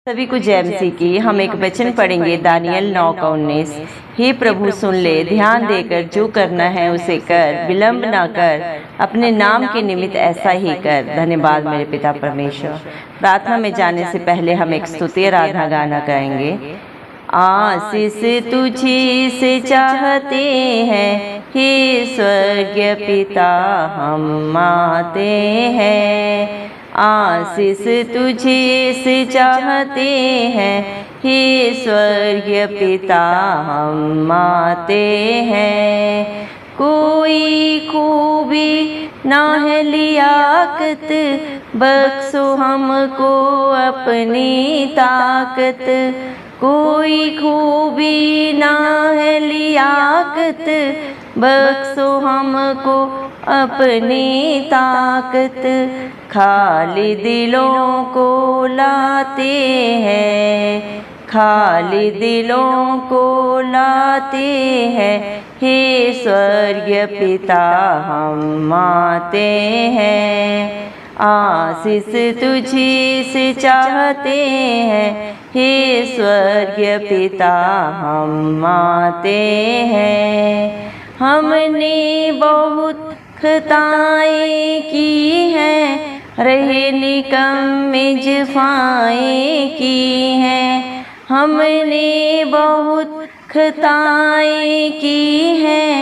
सभी को जय मसीह की। हम एक वचन पढ़ेंगे दानियल 9 का 19। हे प्रभु सुन ले, ध्यान देकर जो करना है उसे कर, विलंब ना कर, अपने नाम के निमित्त ऐसा ही कर। धन्यवाद मेरे पिता परमेश्वर। प्रार्थना में जाने से पहले हम एक स्तुति आराधना गाना गाएंगे। आशीष तुझी से चाहते हैं हे स्वर्गीय पिता, हम आते हैं। आशीष तुझे से चाहते हैं हे स्वर्गीय पिता, हम आते हैं। कोई खूबी ना है लियाकत, बख्शो हमको अपनी ताकत। कोई खूबी ना है लियाकत, बख्शो हमको अपनी ताकत। खाली दिलों को लाते हैं, खाली दिलों को लाते हैं हे स्वर्गीय पिता, हम आते हैं। आशीष तुझी से चाहते हैं हे स्वर्गीय पिता, हम आते हैं। हमने बहुत खताएं की हैं, रहे निकम्मे जफाएं की हैं। हमने बहुत खताएं की हैं,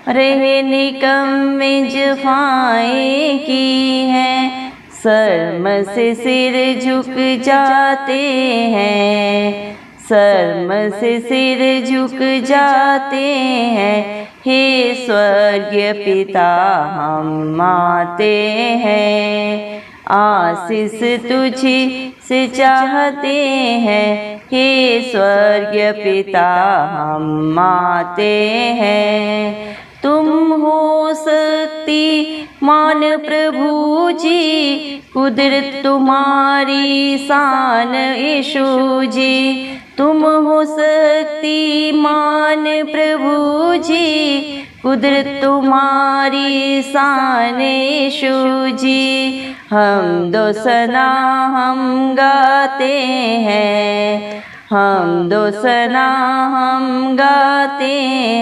रहे निकम्मे जफाएं की हैं। शर्म से सिर झुक जाते हैं, शर्म से सिर झुक जाते हैं हे स्वर्गीय पिता, हम आते हैं। आशीष तुझी से चाहते हैं हे स्वर्गीय पिता, हम आते हैं। तुम हो शक्तिमान प्रभु जी, कुदरत तुम्हारी शान यीशु जी। तुम हो शक्तिमान प्रभु जी, कुदरत तुम्हारी शान यीशु जी। हम दो सना हम गाते हैं, हम दो सना हम गाते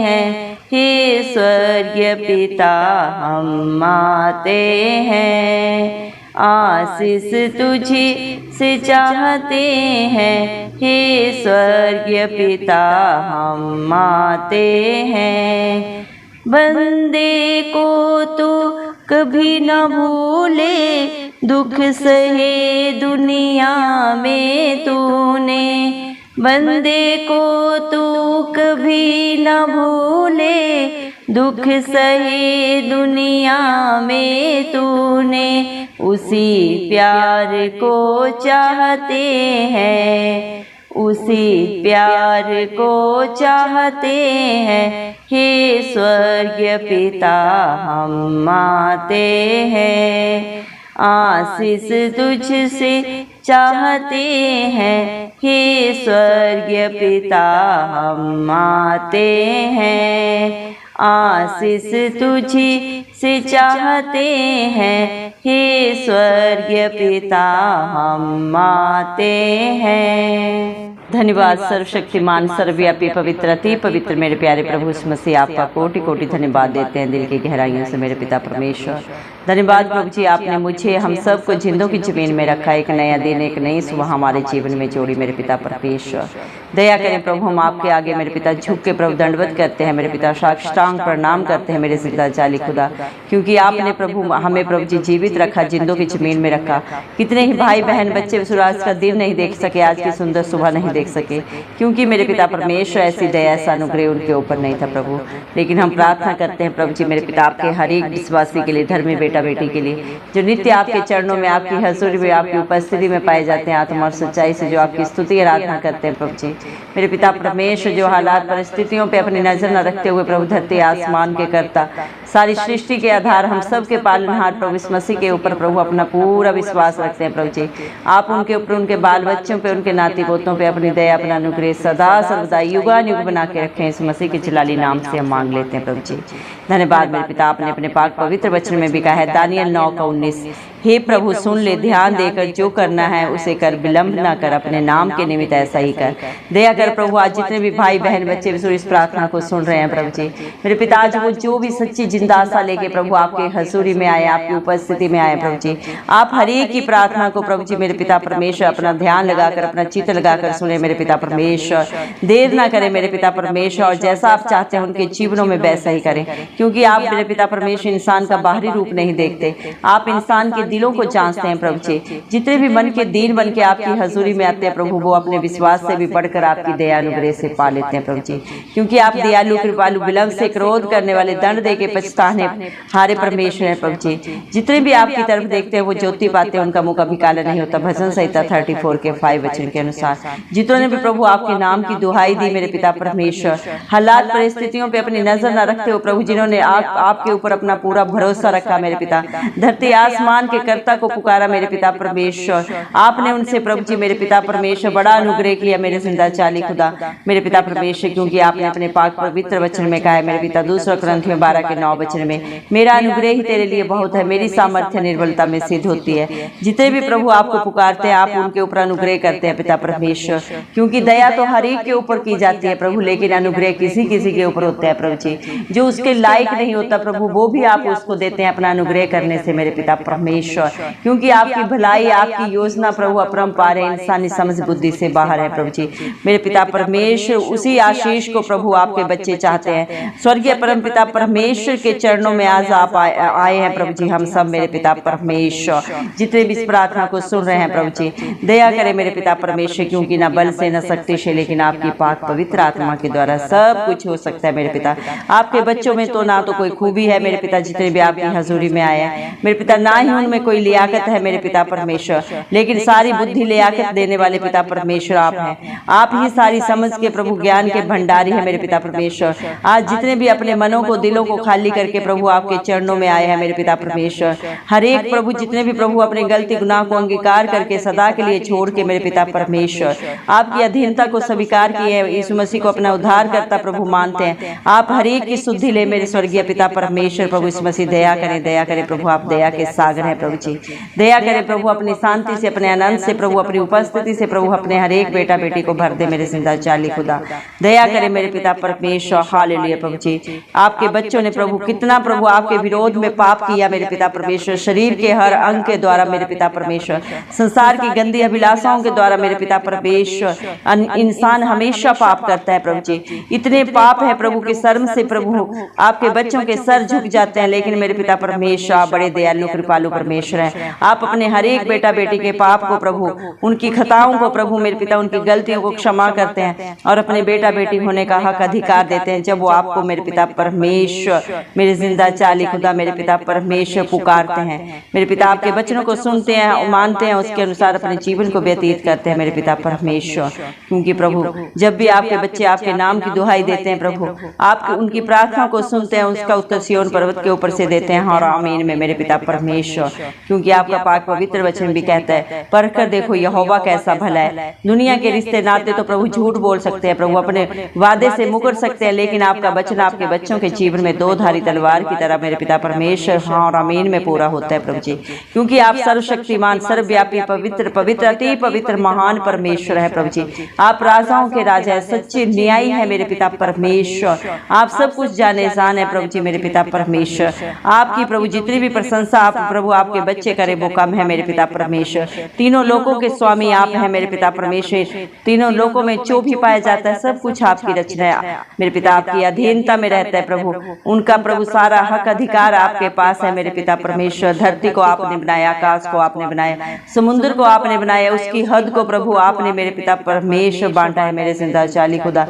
हैं हे स्वर्गीय पिता, हम आते हैं। आशीष तुझी से चाहते हैं हे स्वर्गीय पिता, हम आते हैं। बंदे को तो कभी न भूले, दुख सहे दुनिया में तूने। बंदे को तू कभी न भूले, दुख सहे दुनिया में तूने। उसी प्यार को चाहते हैं, उसी प्यार को चाहते हैं हे स्वर्गीय पिता, हम आते हैं। आशीष तुझसे चाहते हैं हे स्वर्गीय पिता, हम आते हैं। आशीष तुझी से चाहते हैं हे स्वर्गीय पिता, हम आते हैं। धन्यवाद सर्वशक्तिमान सर्वव्यापी पवित्र अति पवित्र मेरे प्यारे प्रभु यीशु मसीह, आपका कोटि कोटि धन्यवाद देते हैं दिल की गहराइयों से मेरे पिता परमेश्वर। धन्यवाद प्रभु जी, आपने मुझे हम सबको जिंदों की जमीन में रखा। एक नया दिन, एक नई सुबह हमारे जीवन में जोड़ी मेरे पिता परमेश्वर। दया करें प्रभु, हम आपके आगे मेरे पिता झुक के प्रभु दंडवत करते हैं मेरे पिता, साष्टांग प्रणाम करते हैं मेरे पिता जाली खुदा, क्योंकि आपने प्रभु हमें प्रभु जी जीवित रखा, जिंदों की जमीन में रखा। कितने ही भाई बहन बच्चे सूरज का दिन नहीं देख सके, आज की सुंदर सुबह नहीं देख सके, क्योंकि मेरे पिता परमेश्वर ऐसी दया ऐसा अनुग्रह उनके ऊपर नहीं था प्रभु। लेकिन हम प्रार्थना करते हैं प्रभु जी मेरे पिता, आपके हर एक विश्वासी के लिए, धर्मी बेटा बेटी के लिए, जो नित्य आपके चरणों में आपकी हजूरी में आपकी उपस्थिति में पाए जाते हैं, आत्मा और सच्चाई से जो आपकी स्तुति आराधना करते हैं प्रभु जी मेरे पिता परमेश्वर। जो हालात परिस्थितियों पे अपनी नजर न रखते हुए प्रभु धरती आसमान के करता, सारी सृष्टि के आधार, हम सब के पालनहार प्रभु इस मसीह के ऊपर प्रभु अपना पूरा विश्वास रखते हैं प्रभु जी। आप उनके ऊपर, उनके बाल बच्चों पे, उनके नाती पोतों पे अपनी दया अपना अनुग्रह सदा सर्वदा युगानुयुग बना के रखें। इस मसीह के जलाली नाम से हम मांग लेते हैं प्रभु जी। धन्यवाद मेरे पिता, आपने अपने पाक पवित्र वचन में भी कहा है दानियल 9 का 19, हे प्रभु सुन ले, ध्यान देकर जो करना है उसे कर, विलंब ना कर, अपने नाम के निमित्त ऐसा ही कर। दया कर प्रभु, आज जितने भी भाई बहन बच्चे इस प्रार्थना को सुन रहे हैं प्रभु जी, मेरे पिता आज वो जो भी सच्ची जिंदा आशा लेके प्रभु आपके हजूरी में आए, आपकी उपस्थिति में आए प्रभु जी, आप हर एक की प्रार्थना को प्रभु जी मेरे पिता परमेश्वर अपना ध्यान लगाकर, अपना चित्त लगाकर सुने मेरे पिता परमेश्वर। देर ना करें मेरे पिता परमेश्वर, और जैसा आप चाहते हैं उनके जीवनों में वैसा ही करें, क्योंकि आप मेरे पिता परमेश्वर इंसान का बाहरी रूप नहीं देखते, आप इंसान के दिलों को जांचते हैं प्रभु जी। जितने भी मन के दीन बन के आपकी हजूरी में आते हैं प्रभु, वो अपने विश्वास से भी बढ़कर आपकी दया अनुग्रह से पा लेते हैं प्रभु जी, क्योंकि आप दयालु कृपालु, विलंब से क्रोध करने वाले, दंड दे के पछताने हारे परमेश्वर है प्रभु जी। जितने भी आपकी तरफ देखते हैं वो ज्योति पाते हैं, उनका मुंह कभी काला नहीं होता। भजन संहिता 34 के 5 वचन के अनुसार जितनों ने भी प्रभु आपके नाम की दुहाई दी मेरे पिता परमेश्वर, हालात परिस्थितियों पे अपनी नजर न रखते हो प्रभु, जिन्होंने आपके ऊपर अपना पूरा भरोसा रखा मेरे पिता, धरती आसमान के कर्ता को पुकारा मेरे पिता परमेश्वर, आपने उनसे प्रभु जी मेरे पिता परमेश्वर बड़ा अनुग्रह किया मेरे जिंदा चाली खुदा मेरे पिता परमेश्वर, क्योंकि आपने अपने पाक पवित्र वचन में कहा है मेरे पिता, 2 कुरिन्थियों 12 के 9 वचन में, मेरा अनुग्रह ही तेरे लिए बहुत है, मेरी सामर्थ्य निर्बलता में सिद्ध होती है। जितने भी प्रभु आपको पुकारते हैं आप उनके ऊपर अनुग्रह करते हैं पिता परमेश्वर, क्योंकि दया तो हर एक के ऊपर की जाती है प्रभु, लेकिन अनुग्रह किसी किसी के ऊपर होता है प्रभु जी, जो उसके लायक नहीं होता प्रभु, वो भी आप उसको देते हैं अपना अनुग्रह करने से मेरे पिता परमेश्वर, क्योंकि आपकी भलाई, आपकी योजना प्रभु अपरंपार है, इंसानी समझ बुद्धि से बाहर है प्रभु जी मेरे पिता परमेश्वर। उसी आशीष को प्रभु आपके बच्चे चाहते हैं। स्वर्गीय परम पिता परमेश्वर के चरणों में आज आप आए हैं प्रभु जी, हम सब मेरे पिता परमेश्वर, जितने भी इस प्रार्थना को सुन रहे हैं प्रभु जी, दया करें मेरे पिता परमेश्वर, क्योंकि ना बल से न शक्ति से, लेकिन आपकी पाक पवित्र आत्मा के द्वारा सब कुछ हो सकता है मेरे पिता। आपके बच्चों में तो ना तो कोई खूबी है मेरे पिता, जितने भी आपकी हजूरी में आए हैं मेरे पिता, ना ही उनमें कोई लियाकत है मेरे पिता परमेश्वर, लेकिन सारी बुद्धि लियाकत देने वाले पिता परमेश्वर आप हैं। आप ही सारी समझ के प्रभु ज्ञान के भंडारी है मेरे पिता परमेश्वर। आज जितने भी अपने मनों को, दिलों को खाली करके प्रभु आपके चरणों में आए हैं मेरे पिता परमेश्वर, हर एक प्रभु जितने भी प्रभु अपने गलती गुनाह को अंगीकार करके सदा के लिए छोड़ के मेरे पिता परमेश्वर आपकी अधीनता को स्वीकार किए, यीशु मसीह को अपना उद्धार करता प्रभु मानते हैं, आप हर एक की शुद्धि ले मेरे स्वर्गीय पिता परमेश्वर। प्रभु यीशु मसीह दया करें प्रभु, आप दया के सागर हैं प्रभु जी, दया करें प्रभु, अपनी शांति से, अपने आनंद से प्रभु, अपनी उपस्थिति से प्रभु, अपने हर एक बेटा बेटी को भर दे मेरे जिंदा चाली खुदा, दया करें मेरे पिता परमेश्वर। हालेलुया प्रभु जी, आपके बच्चों ने प्रभु कितना प्रभु आपके विरोध में पाप किया मेरे पिता परमेश्वर, शरीर के हर अंग के द्वारा मेरे पिता परमेश्वर, संसार की गंदी अभिलाषाओं के द्वारा मेरे पिता परमेश्वर। इंसान हमेशा पाप करता है प्रभु जी, इतने पाप है प्रभु के शर्म से प्रभु आपके बच्चों के सर झुक जाते हैं, लेकिन मेरे पिता परमेश्वर आप बड़े दयालु कृपालु परमेश्वर हैं। आप अपने हर एक बेटा बेटी के पाप को प्रभु, उनकी खताओं को प्रभु मेरे पिता, उनकी गलतियों को क्षमा करते हैं और अपने बेटा बेटी होने का हक अधिकार देते हैं, जब वो आपको मेरे पिता परमेश्वर मेरे जिंदा चाली खुदा मेरे पिता परमेश्वर पुकारते हैं। मेरे पिता आपके वचनों को सुनते हैं और मानते हैं, उसके अनुसार अपने जीवन को व्यतीत करते हैं मेरे पिता परमेश्वर, क्योंकि प्रभु जब भी आपके बच्चे आपके नाम की दुहाई देते हैं प्रभु, आप उनकी प्रार्थना को सुनते हैं, उसका उत्तर सिय्योन पर्वत के ऊपर से देते हैं। और आमीन में मेरे पिता परमेश्वर, क्योंकि आपका पाक पवित्र वचन भी कहता है, परखकर देखो यहोवा कैसा भला है। दुनिया के रिश्ते नाते तो प्रभु झूठ बोल सकते हैं प्रभु, अपने वादे से मुकर सकते हैं, लेकिन आपका वचन आपके बच्चों के जीवन में दो धारी तलवार की तरह मेरे पिता परमेश्वर हाँ और आमीन में पूरा होता है प्रभु जी, क्योंकि आप सर्वशक्तिमान, सर्वव्यापी, पवित्र पवित्र अति पवित्र महान परमेश्वर है प्रभु जी। आप राजाओं के राजा है, सच्चे न्यायी है मेरे पिता परमेश्वर। आप सब कुछ जाने जान है प्रभु जी मेरे पिता परमेश्वर। आपकी प्रभु जितनी भी प्रशंसा आप प्रभु आपके बच्चे करे वो कम है मेरे पिता परमेश्वर। तीनों लोकों के स्वामी आप हैं मेरे पिता परमेश्वर। तीनों लोकों में जो भी पाया जाता है सब कुछ आपकी रचना है मेरे पिता, आपकी अधीनता में रहता है प्रभु। उनका प्रभु सारा हक अधिकार आपके पास है मेरे पिता परमेश्वर। धरती को आपने बनाया, आकाश को आपने बनाया, समुद्र को आपने बनाया, उसकी हद को प्रभु आपने मेरे पिता परमेश्वर बांटा है मेरे जिंदा चाली खुदा।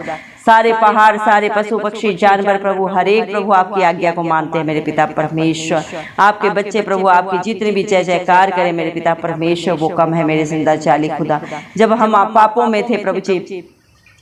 सारे पहाड़, सारे पशु पक्षी जानवर प्रभु हर एक प्रभु आपकी आज्ञा को मानते हैं मेरे पिता परमेश्वर। आपके बच्चे प्रभु आपकी जितने भी जय जयकार करें मेरे पिता परमेश्वर वो कम है मेरे जिंदा चाली खुदा। जब हम पापों में थे प्रभु जी,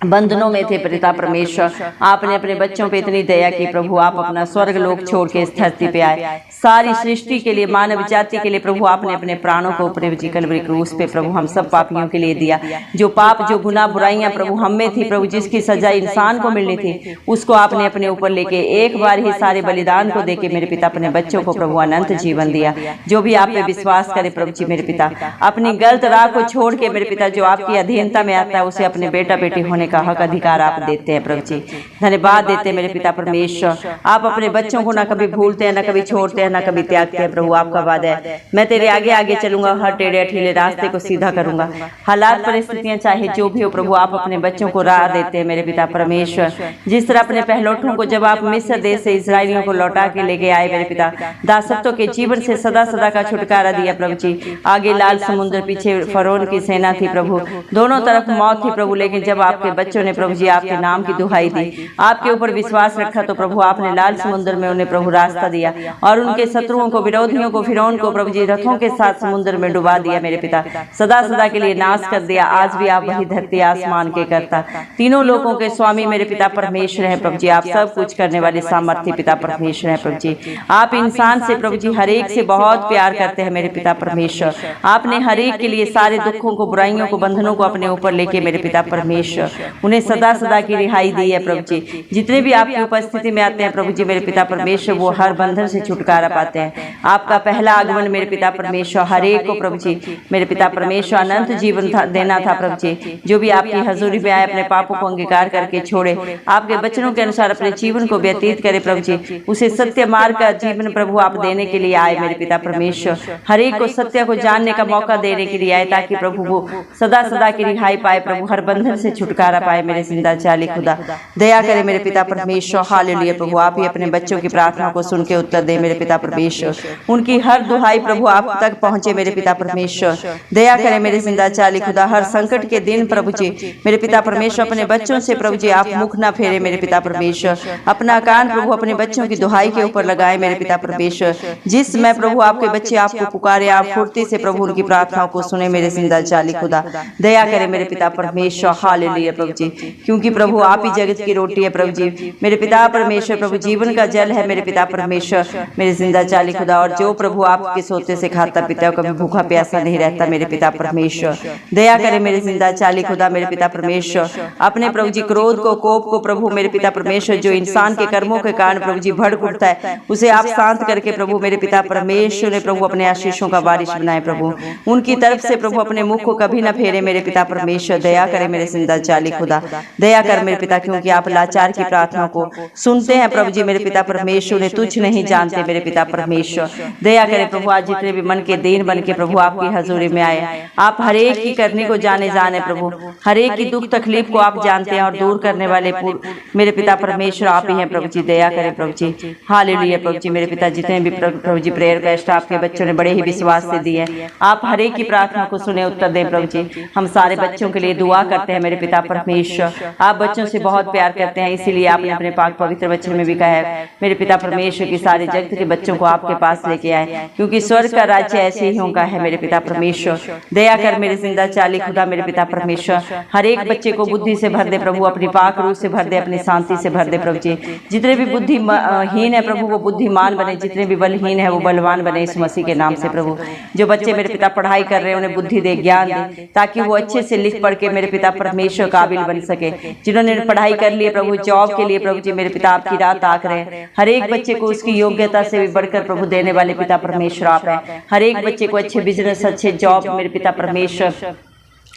बंधनों में थे पिता परमेश्वर, आपने अपने बच्चों पे इतनी दया की प्रभु, आप अपना स्वर्ग लोक छोड़ के इस धरती पे आए, सारी सृष्टि के लिए, मानव जाति के लिए प्रभु आपने अपने प्राणों को ऊपर कलवरी क्रूस पे प्रभु हम सब पापियों के लिए दिया। जो पाप, जो गुनाह, बुराइयां प्रभु हम में थी प्रभु, जिसकी सजा इंसान को मिलनी थी, उसको आपने अपने ऊपर लेके एक बार ही सारे बलिदान को देके मेरे पिता अपने बच्चों को प्रभु अनंत जीवन दिया। जो भी आप पे विश्वास करे प्रभु जी मेरे पिता, अपनी गलत राह को छोड़ के मेरे पिता जो आपकी अधीनता में आता है उसे अपने बेटा बेटी होने का हक अधिकार आप देते हैं प्रभु जी। धन्यवाद देते हैं मेरे पिता परमेश्वर, आप अपने बच्चों को ना कभी भूलते हैं, ना कभी छोड़ते हैं, ना कभी त्यागते हैं प्रभु। आपका वादा है मैं तेरे आगे आगे चलूंगा, हर टेढ़े अठीले रास्ते को सीधा करूंगा। हालात परिस्थितियां चाहे जो भी हो प्रभु, आप अपने बच्चों को राह देते हैं मेरे पिता परमेश्वर। जिस तरह अपने पहलौठों को जब आप मिस्र देश से इस्राएलियों को लौटा के लेके आए मेरे पिता, दासत्व के जीवन से सदा सदा का छुटकारा दिया प्रभु जी। आगे लाल समुद्र, पीछे फरोन की सेना थी प्रभु, दोनों तरफ मौत थी प्रभु, लेकिन जब आपके बच्चों ने प्रभु जी आपके नाम की दुहाई दी, आपके ऊपर विश्वास रखा, तो प्रभु आपने लाल समुद्र में उन्हें प्रभु रास्ता दिया और उनके शत्रुओं को, विरोधियों को, फिरौन को प्रभु जी रथों के साथ समुद्र में डुबा दिया मेरे पिता, सदा सदा के लिए नाश कर दिया। आज भी आप वही धरती आसमान के करता, तीनों लोगों के स्वामी मेरे पिता परमेश्वर है प्रभु जी। आप सब कुछ करने वाले सामर्थ्य पिता परमेश्वर है प्रभु जी। आप इंसान से प्रभु जी हर एक से बहुत प्यार करते हैं मेरे पिता परमेश्वर। आपने हर एक के लिए सारे दुखों को, बुराइयों को, बंधनों को अपने ऊपर लेके मेरे पिता परमेश्वर उन्हें सदा सदा की रिहाई दी है प्रभु जी। जितने भी आपकी उपस्थिति में आते हैं प्रभु जी मेरे पिता परमेश्वर, वो हर बंधन से छुटकारा पाते हैं। आपका पहला आगमन मेरे पिता परमेश्वर हर एक को प्रभु जी मेरे पिता परमेश्वर अनंत जीवन देना था प्रभु जी। जो भी आपकी हजूरी में आए, अपने पापों को अंगीकार करके छोड़े, आपके वचनों के अनुसार अपने जीवन को व्यतीत करे प्रभु जी, उसे सत्य मार्ग का जीवन प्रभु आप देने के लिए आए मेरे पिता परमेश्वर। हर एक को सत्य को जानने का मौका देने के लिए आए, ताकि प्रभु वो सदा सदा की रिहाई पाए प्रभु, हर बंधन से छुटकारा पाए मेरे जिंदा चाली खुदा। दया करे मेरे पिता परमेश्वर, हालेलुया प्रभु। आप ही अपने बच्चों की प्रार्थना को सुन के उत्तर दे मेरे पिता परमेश्वर, उनकी हर दुहाई प्रभु आप तक पहुंचे मेरे पिता परमेश्वर। दया करे मेरे जिंदा चाली खुदा, हर संकट के दिन प्रभु जी मेरे पिता परमेश्वर अपने बच्चों से प्रभु जी आप मुख ना फेरे मेरे पिता परमेश्वर। अपना कान प्रभु अपने बच्चों की दुहाई के ऊपर लगाए मेरे पिता परमेश्वर। जिस समय प्रभु आपके बच्चे आपको पुकारे, आप फुर्ती से प्रभु उनकी प्रार्थनाओं को सुने मेरे जिंदा चाली खुदा। दया करे मेरे पिता परमेश्वर, हालेलुया प्रभु जी, क्योंकि प्रभु आप ही जगत की रोटी है प्रभु जी मेरे पिता परमेश्वर। प्रभु जीवन का जल है मेरे पिता परमेश्वर मेरे जिंदा चाली खुदा। और जो प्रभु आपके सोते से खाता पीता कभी भूखा प्यासा नहीं रहता मेरे पिता परमेश्वर। दया करे मेरे जिंदा चाली खुदा मेरे पिता परमेश्वर। अपने प्रभु जी क्रोध को, कोप को प्रभु मेरे पिता परमेश्वर, जो इंसान के कर्मों के कारण प्रभु जी भड़क उठता है, उसे आप शांत करके प्रभु मेरे पिता परमेश्वर ने प्रभु अपने आशीषों का बारिश बनाए प्रभु। उनकी तरफ से प्रभु अपने मुख को कभी न फेरे मेरे पिता परमेश्वर। दया करे मेरे जिंदा चाली खुदा, दया कर मेरे पिता, क्योंकि आप लाचार की प्रार्थना को सुनते हैं प्रभु जी मेरे पिता परमेश्वर। ने तुझ नहीं जानते मेरे पिता परमेश्वर। दया करे प्रभु, आज जितने भी मन के दीन बन के प्रभु आपकी हजूरी में आए, आप हर एक की करने को जाने प्रभु, हर एक की दुख तकलीफ को आप जानते हैं और दूर करने वाले मेरे पिता परमेश्वर आप ही हैं प्रभु जी। दया करें प्रभु जी, हालेलुया प्रभु जी मेरे पिता। जितने भी प्रभु जी प्रेयर कैस्ट आपके बच्चों ने बड़े ही विश्वास से दिए, आप हर एक की प्रार्थना को सुने, उत्तर दें प्रभु जी। हम सारे बच्चों के लिए दुआ करते हैं मेरे पिता परमेश्वर। आप बच्चों से बहुत प्यार करते हैं, इसीलिए आपने अपने पाक पवित्र वचन में भी कहा है मेरे पिता परमेश्वर की सारे जगत के बच्चों को आपके पास लेके आए, क्योंकि स्वर्ग का राज्य ऐसे ही होगा है मेरे पिता परमेश्वर। दया कर मेरे जिंदा चाली खुदा मेरे पिता परमेश्वर। हर एक बच्चे को बुद्धि से भर दे प्रभु, अपनी पाक रूह से भर दे, अपनी शांति से भर दे प्रभु जी। जितने भी बुद्धिहीन है प्रभु वो बुद्धिमान बने, जितने भी बलहीन है वो बलवान बने इस मसीह के नाम से प्रभु। जो बच्चे मेरे पिता पढ़ाई कर रहे हैं उन्हें बुद्धि दे, ज्ञान दे, ताकि वो अच्छे से लिख पढ़ के मेरे पिता परमेश्वर काबिल बन सके। जिन्होंने पढ़ाई कर ली है प्रभु जॉब के लिए प्रभु जी मेरे पिता आपकी राह ताक रहे हैं, हर एक बच्चे को उसकी योग्यता से भी बढ़कर प्रभु देने वाले पिता परमेश्वर आप हैं। हर एक बच्चे को अच्छे बिजनेस, अच्छे जॉब मेरे पिता परमेश्वर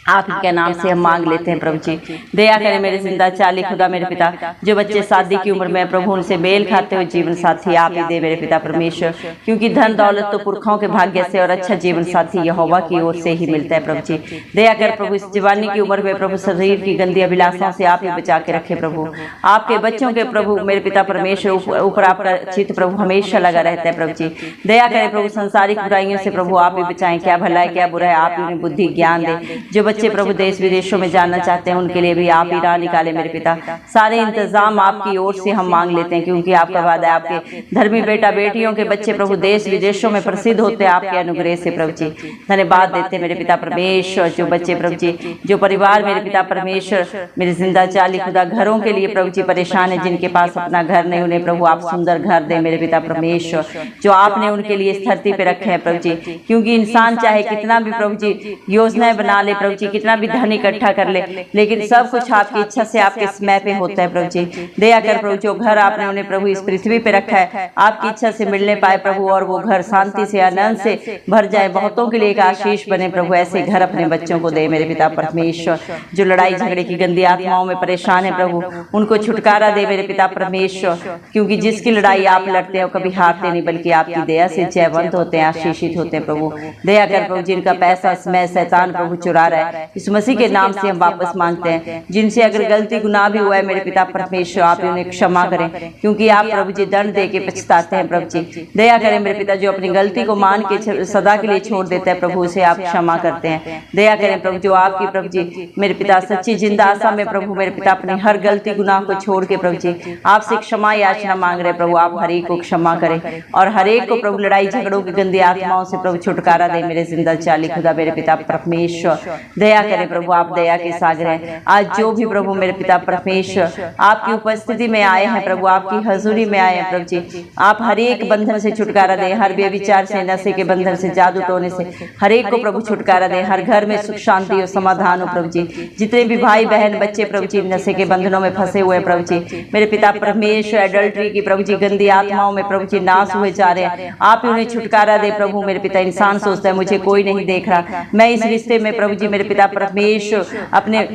आप के नाम से हम मांग लेते हैं प्रभु जी। दया करें मेरे जिंदा चाली खुदा मेरे पिता। जो बच्चे शादी की उम्र में प्रभु उनसे मेल खाते हुए जीवन साथी आप ही दे मेरे पिता परमेश्वर, क्योंकि धन दौलत तो पुरखों के भाग्य से और अच्छा जीवन साथी यहोवा की ओर से ही मिलता है प्रभु जी। दया कर प्रभु इस जवानी की उम्र में प्रभु शरीर की गंदी अभिलाषाओं से आप ही बचा के रखे प्रभु। आपके बच्चों के प्रभु मेरे पिता परमेश्वर ऊपर आपका चित्त प्रभु हमेशा लगा रहता है प्रभु जी। दया करें प्रभु संसारिक बुराइयों से प्रभु आप ही बचाएं, क्या भला है क्या बुरा है आप ही उन्हें बुद्धि ज्ञान दे। जो बच्चे प्रभु देश विदेशों में जाना चाहते हैं उनके लिए भी आप ही राह निकाले मेरे पिता। सारे इंतजाम आपकी ओर से हम मांग लेते हैं, क्योंकि आपका वादा है आपके धर्मी बेटा बेटियों के बच्चे प्रभु देश विदेशों में प्रसिद्ध होते हैं आपके अनुग्रह से प्रभु जी। धन्यवाद देते हैं मेरे पिता परमेश्वर। जो बच्चे प्रभु जी, जो परिवार मेरे पिता परमेश्वर मेरे जिंदा चाली खुदा घरों के लिए प्रभु जी परेशान है, जिनके पास अपना घर नहीं, उन्हें प्रभु आप सुंदर घर दे मेरे पिता परमेश्वर, जो आपने उनके लिए इस धरती पे रखे हैं प्रभु जी। क्योंकि इंसान चाहे कितना भी प्रभु जी योजनाएं बना ले प्रभु जी, कितना भी धन इकट्ठा कर ले, लेकिन सब कुछ आपकी इच्छा से आपके समय पे होता है प्रभु जी। दया कर प्रभु, जो घर आपने उन्हें प्रभु इस पृथ्वी पे रखा है आपकी इच्छा से मिलने पाए प्रभु, और वो घर शांति से आनंद से भर जाए, बहुतों के लिए एक आशीष बने प्रभु। ऐसे घर अपने बच्चों को दे मेरे पिता परमेश्वर। जो लड़ाई झगड़े की गंदी आत्माओं में परेशान है प्रभु, उनको छुटकारा दे मेरे पिता परमेश्वर। क्योंकि जिसकी लड़ाई आप लड़ते हो कभी हारते नहीं, बल्कि आपकी दया से जयवंत होते हैं, आशीषित होते हैं प्रभु। दया कर प्रभु, जिनका पैसा समय शैतान प्रभु चुरा रहा है, इस मसीह के नाम से हम वापस मांगते हैं। जिनसे अगर गलती गुनाह भी हुआ है मेरे पिता परमेश्वर, आप उन्हें क्षमा करें, क्योंकि आप प्रभु जी दंड दे के पछताते हैं प्रभु जी। दया करें मेरे पिता, जो अपनी गलती को मान के सदा के लिए छोड़ देता है प्रभु, उसे आप क्षमा करते हैं। दया करें प्रभु, जो आपकी प्रभु जी मेरे पिता सच्ची जिंदा आशा में प्रभु मेरे पिता अपनी हर गलती गुनाह को छोड़ के प्रभु जी आपसे क्षमा याचना मांग रहे प्रभु। आप हर एक को क्षमा करें और हर एक को प्रभु लड़ाई झगड़ों की गंदी आत्माओं से प्रभु छुटकारा दे मेरे जिंदा चाली खुदा मेरे पिता परमेश्वर। दया करें प्रभु, आप दया के सागर हैं। आज जो भी प्रभु मेरे पिता परमेश्वर आपकी उपस्थिति में आए हैं प्रभु, आपकी हजूरी में आए हैं प्रभु जी, आप हर एक बंधन से छुटकारा दें, हर व्यभिचार से, नशे के बंधन से, जादू टोने से हर एक को प्रभु छुटकारा दें। हर घर में सुख शांति और समाधान हो प्रभु जी। जितने भी भाई बहन बच्चे प्रभु जी नशे के बंधनों में फंसे हुए प्रभु जी मेरे पिता परमेश्वर, एडल्ट्री की प्रभु जी गंदी आत्माओं में प्रभु जी नाश हुए जा रहे हैं, आप उन्हें छुटकारा दे प्रभु मेरे पिता। इंसान सोचता है मुझे कोई नहीं देख रहा, मैं इस रिश्ते में प्रभु जी मेरे पिता परमेश्वर अपने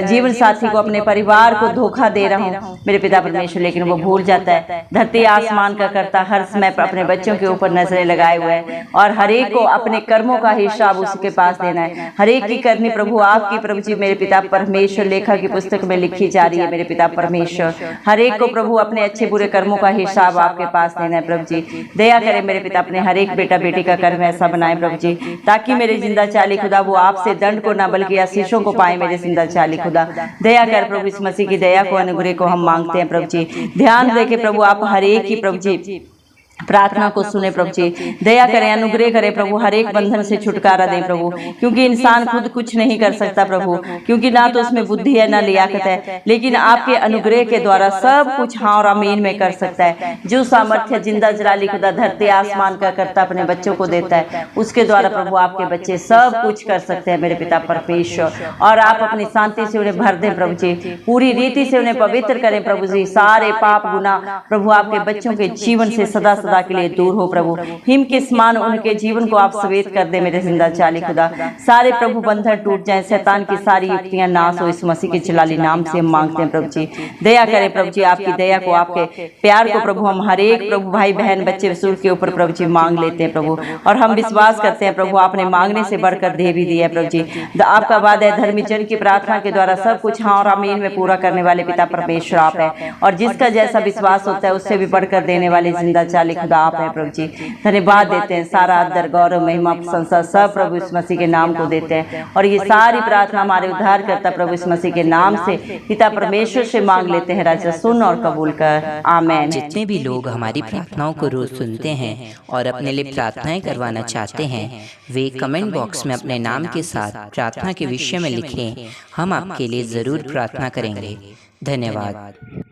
जीवन साथी को, अपने परिवार को धोखा दे रहा हूँ मेरे पिता परमेश्वर, लेकिन वो भूल जाता है धरती आसमान का करता हर समय अपने बच्चों के ऊपर नजरें लगाए हुए है, और हर एक को अपने कर्मों का हिसाब उसके पास देना है। हर एक की करनी प्रभु आपकी प्रभु जी मेरे पिता परमेश्वर लेखा की पुस्तक में लिखी जा रही है मेरे पिता परमेश्वर। हर एक को प्रभु अपने अच्छे बुरे कर्मों का हिसाब आपके पास देना है प्रभु जी। दया करें मेरे पिता, अपने हर एक बेटा बेटी का कर्म ऐसा बनाए प्रभु जी, ताकि मेरे जिंदा चाली खुदा वो आपसे दंड को न बल्कि आशीषों को पाए मेरे जिंदा चाली खुदा। दया कर प्रभु, इस मसीह की दया को अनुग्रह को हम मांगते हैं प्रभु जी। ध्यान दे के प्रभु आप हर एक की प्रभु जी प्रार्थना को सुने प्रभु जी। दया करें, अनुग्रह करें प्रभु, हर एक बंधन से छुटकारा दें प्रभु, क्योंकि इंसान खुद कुछ नहीं कर सकता प्रभु, क्योंकि ना तो उसमें बुद्धि है ना लियाकत है, लेकिन आपके अनुग्रह के द्वारा सब कुछ हाँ और आमीन में कर सकता है। जो सामर्थ्य जिंदा जलाली खुदा धरती आसमान का करता अपने बच्चों को देता है, उसके द्वारा प्रभु आपके बच्चे सब कुछ कर सकते हैं मेरे पिता परमेश्वर। और आप अपनी शांति से उन्हें भर दें प्रभु जी, पूरी रीति से उन्हें पवित्र करें प्रभु जी। सारे पाप गुनाह प्रभु आपके बच्चों के जीवन से सदा सदा के लिए दूर हो प्रभु। हिम के समान उनके जीवन को आप सवेत कर दे मेरे जिंदा चाली खुदा। सारे प्रभु बंधन टूट जाए, शैतान की सारी युक्तियां नाश हो, इस मसीह के जलाली नाम से हम मांगते हैं प्रभु जी। दया करें प्रभु जी, आपकी दया को, आपके प्यार को प्रभु हम हर एक प्रभु भाई बहन बच्चे रसूल के ऊपर प्रभु जी मांग लेते हैं प्रभु, और हम विश्वास करते हैं प्रभु आपने मांगने से बढ़कर दे भी दिया प्रभु जी। आपका वादा है धर्मी जन की प्रार्थना के द्वारा सब कुछ हाँ और आमीन में पूरा करने वाले पिता परमेश्वर आप है, और जिसका जैसा विश्वास होता है उससे भी बढ़कर देने वाले जिंदा चाली खुदा आप है प्रभु जी। धन्यवाद देते हैं, सारा आदर गौरव महिमा प्रशंसा सब प्रभु इस मसीह के नाम को देते हैं, और ये सारी प्रार्थना हमारे उद्धार करता प्रभु इस मसीह के नाम से पिता परमेश्वर से मांग लेते हैं राजा, सुन और कबूल कर, आमीन। जितने भी लोग हमारी प्रार्थनाओं को रोज सुनते हैं और अपने लिए प्रार्थनाएं करवाना चाहते हैं, वे कमेंट बॉक्स में अपने नाम के साथ प्रार्थना के विषय में लिखें, हम आपके लिए जरूर प्रार्थना करेंगे। धन्यवाद।